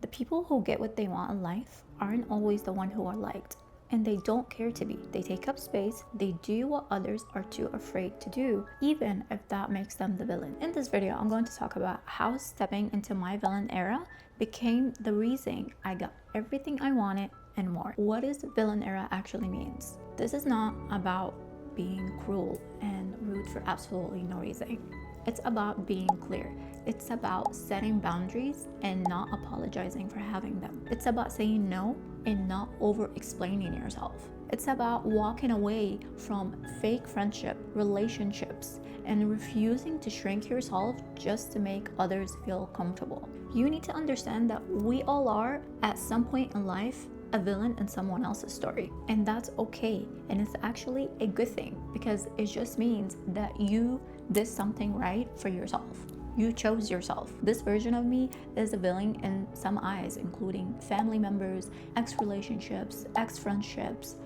The people who get what they want in life aren't always the one who are liked. And they don't care to be. They take up space, they do what others are too afraid to do, even if that makes them the villain. In this video, I'm going to talk about how stepping into my villain era became the reason I got everything I wanted and more. What does villain era actually means? This is not about being cruel and rude for absolutely no reason. It's about being clear. It's about setting boundaries and not apologizing for having them. It's about saying no and not over explaining yourself. It's about walking away from fake friendship, relationships, and refusing to shrink yourself just to make others feel comfortable. You need to understand that we all are, at some point in life, a villain in someone else's story, and that's okay. And it's actually a good thing, because it just means that you did something right for yourself. You chose yourself. This version of me is a villain in some eyes, including family members, ex-relationships, ex-friendships,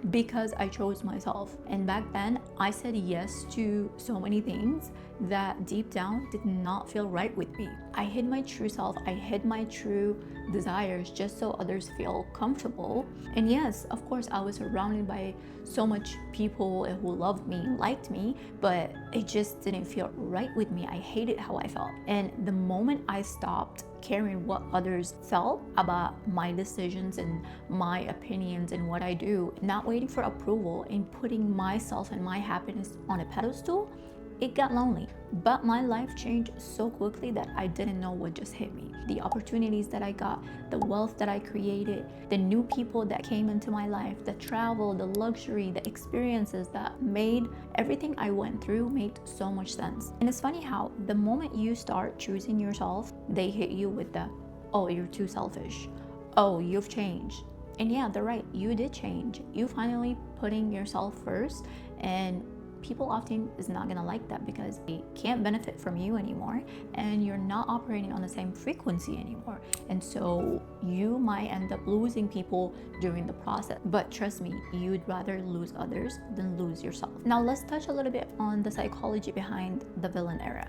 because I chose myself. And back then, I said yes to so many things that deep down did not feel right with me. I hid my true self. I hid my true desires just so others feel comfortable. And yes, of course, I was surrounded by so much people who loved me, liked me, but it just didn't feel right with me. I hated how I felt. And the moment I stopped caring what others felt about my decisions and my opinions and what I do, not waiting for approval and putting myself and my happiness on a pedestal, it got lonely. But my life changed so quickly that I didn't know what just hit me. The opportunities that I got, the wealth that I created, the new people that came into my life, the travel, the luxury, the experiences that made everything I went through made so much sense. And it's funny how the moment you start choosing yourself, they hit you with the, oh, you're too selfish. Oh, you've changed. And yeah, they're right, you did change. You finally putting yourself first, and people often is not gonna like that because they can't benefit from you anymore, and you're not operating on the same frequency anymore. And so you might end up losing people during the process. But trust me, you'd rather lose others than lose yourself. Now let's touch a little bit on the psychology behind the villain era.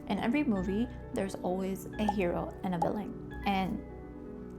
In every movie, there's always a hero and a villain. And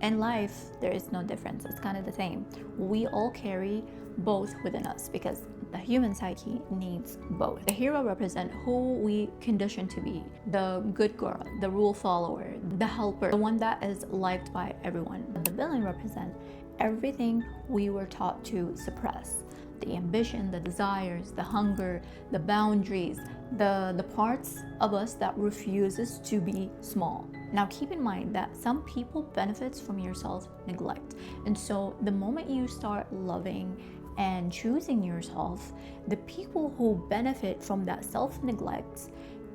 in life, there is no difference. It's kind of the same. We all carry both within us because the human psyche needs both. The hero represents who we condition to be, the good girl, the rule follower, the helper, the one that is liked by everyone. The villain represents everything we were taught to suppress. The ambition, the desires, the hunger, the boundaries, the parts of us that refuses to be small. Now keep in mind that some people benefits from your self-neglect. And so the moment you start loving and choosing yourself, the people who benefit from that self-neglect,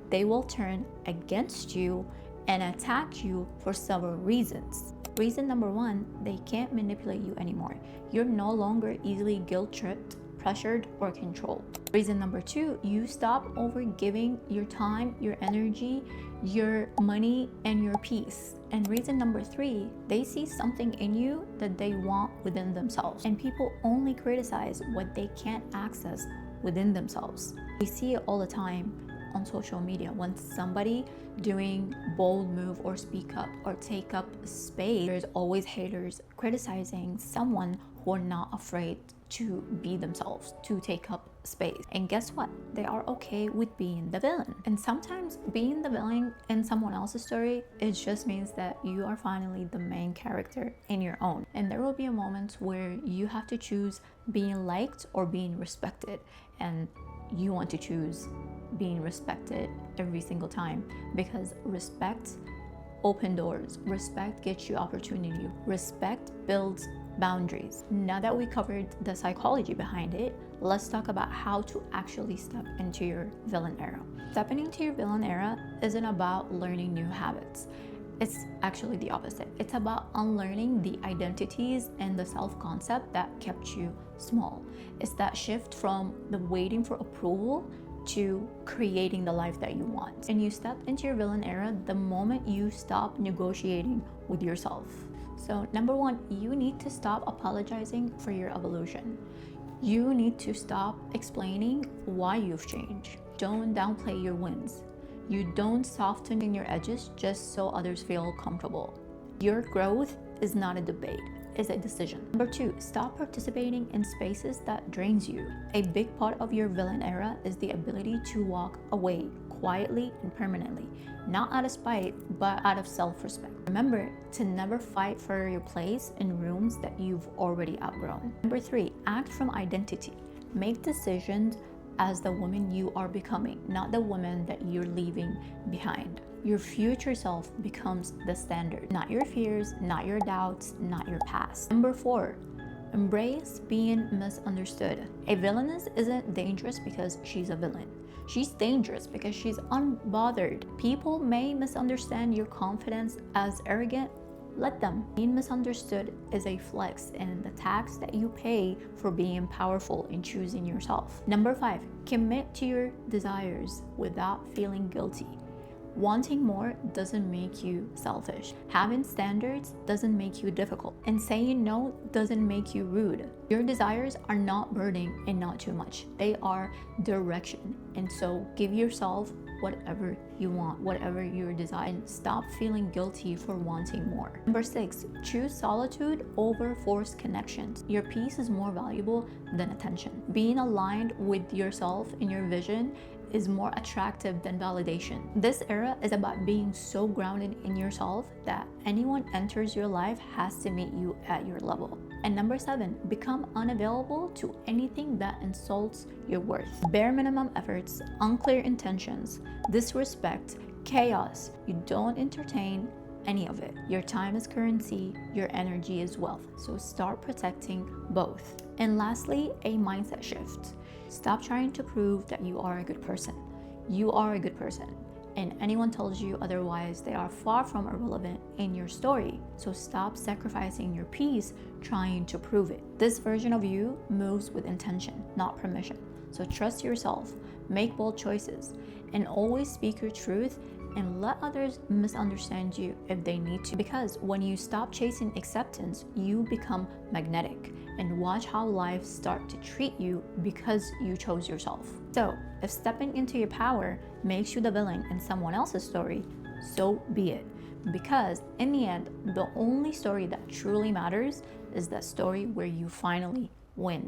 they will turn against you and attack you for several reasons. Reason number one, they can't manipulate you anymore. You're no longer easily guilt-tripped, pressured, or controlled. Reason number two, you stop over giving your time, your energy, your money, and your peace. And reason number three, they see something in you that they want within themselves. And people only criticize what they can't access within themselves. We see it all the time on social media. When somebody doing bold move or speak up or take up space, there's always haters criticizing someone who are not afraid to be themselves, to take up space. And guess what? They are okay with being the villain. And sometimes being the villain in someone else's story, it just means that you are finally the main character in your own. And there will be a moment where you have to choose being liked or being respected. And you want to choose being respected every single time, because respect opens doors. Respect gets you opportunity. Respect builds boundaries. Now that we covered the psychology behind it, let's talk about how to actually step into your villain era. Stepping into your villain era isn't about learning new habits. It's actually the opposite. It's about unlearning the identities and the self-concept that kept you small. It's that shift from the waiting for approval to creating the life that you want. And you step into your villain era the moment you stop negotiating with yourself. So number one, you need to stop apologizing for your evolution. You need to stop explaining why you've changed. Don't downplay your wins. You don't soften your edges just so others feel comfortable. Your growth is not a debate, it's a decision. Number 2, stop participating in spaces that drains you. A big part of your villain era is the ability to walk away quietly and permanently, not out of spite, but out of self-respect. Remember to never fight for your place in rooms that you've already outgrown. Number 3, act from identity. Make decisions as the woman you are becoming, not the woman that you're leaving behind. Your future self becomes the standard, not your fears, not your doubts, not your past. Number 4, embrace being misunderstood. A villainess isn't dangerous because she's a villain. She's dangerous because she's unbothered. People may misunderstand your confidence as arrogant. Let them. Being misunderstood is a flex and the tax that you pay for being powerful in choosing yourself. Number 5, commit to your desires without feeling guilty. Wanting more doesn't make you selfish. Having standards doesn't make you difficult. And saying no doesn't make you rude. Your desires are not burden and not too much. They are direction. And so give yourself whatever you want, whatever your desire, and stop feeling guilty for wanting more. Number 6, choose solitude over forced connections. Your peace is more valuable than attention. Being aligned with yourself and your vision is more attractive than validation. This era is about being so grounded in yourself that anyone enters your life has to meet you at your level. And number 7, become unavailable to anything that insults your worth. Bare minimum efforts, unclear intentions, disrespect, chaos. You don't entertain any of it. Your time is currency, your energy is wealth. So start protecting both. And lastly, a mindset shift. Stop trying to prove that you are a good person. You are a good person. And anyone tells you otherwise, they are far from irrelevant in your story. So stop sacrificing your peace trying to prove it. This version of you moves with intention, not permission. So trust yourself, make bold choices, and always speak your truth and let others misunderstand you if they need to. Because when you stop chasing acceptance, you become magnetic, and watch how life starts to treat you because you chose yourself. So if stepping into your power makes you the villain in someone else's story, so be it. Because in the end, the only story that truly matters is that story where you finally win.